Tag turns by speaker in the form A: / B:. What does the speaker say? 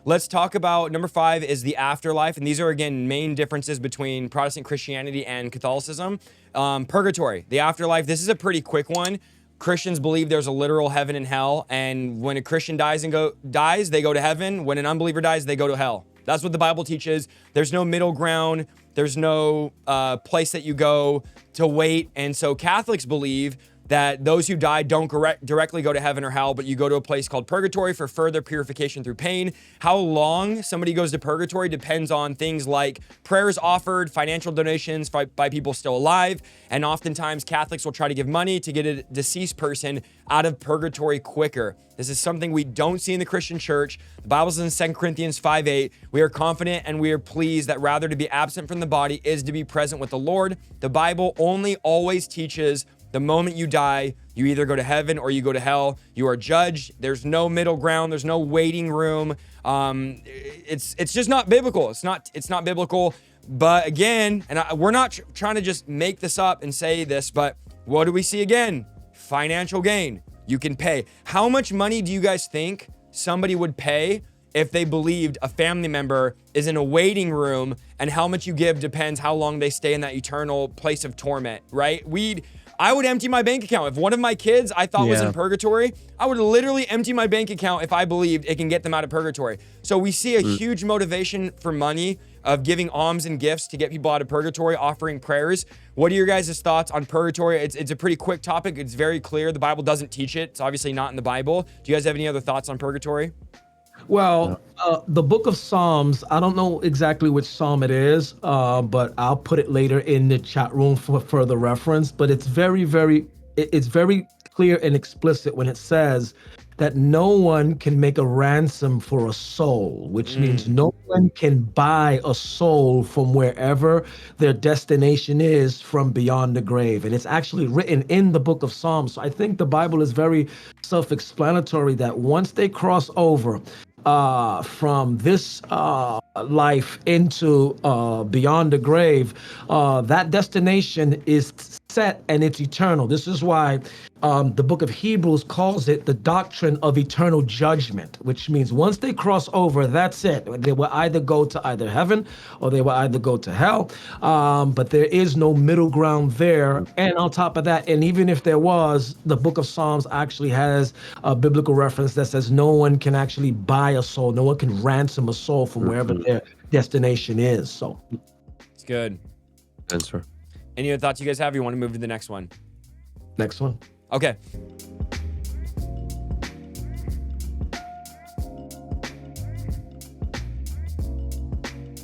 A: let's talk about number 5 is the afterlife. And these are, again, main differences between Protestant Christianity and Catholicism. Purgatory, the afterlife. This is a pretty quick one. Christians believe there's a literal heaven and hell. And when a Christian dies, they go to heaven. When an unbeliever dies, they go to hell. That's what the Bible teaches. There's no middle ground. There's no place that you go to wait. And so Catholics believe that those who die don't directly go to heaven or hell, but you go to a place called purgatory for further purification through pain. How long somebody goes to purgatory depends on things like prayers offered, financial donations by people still alive, and oftentimes Catholics will try to give money to get a deceased person out of purgatory quicker. This is something we don't see in the Christian church. The Bible says in 2 Corinthians 5:8, we are confident and we are pleased that rather to be absent from the body is to be present with the Lord. The Bible only always teaches the moment you die, you either go to heaven or you go to hell. You are judged. There's no middle ground. There's no waiting room. It's just not biblical. It's not biblical. But again, and we're not trying to just make this up and say this, but what do we see again? Financial gain. You can pay. How much money do you guys think somebody would pay if they believed a family member is in a waiting room, and how much you give depends how long they stay in that eternal place of torment, right? I would empty my bank account. If one of my kids I thought was in purgatory, I would literally empty my bank account if I believed it can get them out of purgatory. So we see a huge motivation for money of giving alms and gifts to get people out of purgatory, offering prayers. What are your guys' thoughts on purgatory? It's a pretty quick topic. It's very clear. The Bible doesn't teach it. It's obviously not in the Bible. Do you guys have any other thoughts on purgatory?
B: Well, the book of Psalms, I don't know exactly which Psalm it is, but I'll put it later in the chat room for further reference. But it's very clear and explicit when it says that no one can make a ransom for a soul, which means no one can buy a soul from wherever their destination is from beyond the grave. And it's actually written in the book of Psalms. So I think the Bible is very self-explanatory that once they cross over from this life into beyond the grave, that destination is set and it's eternal. This is why the book of Hebrews calls it the doctrine of eternal judgment, which means once they cross over, that's it. They will either go to either heaven or they will either go to hell. But there is no middle ground there. And on top of that, and even if there was, the book of Psalms actually has a biblical reference that says no one can actually buy a soul. No one can ransom a soul from wherever their destination is. So
A: it's good.
C: Answer.
A: Any other thoughts you guys have? You want to move to the next one?
B: Next one.
A: Okay.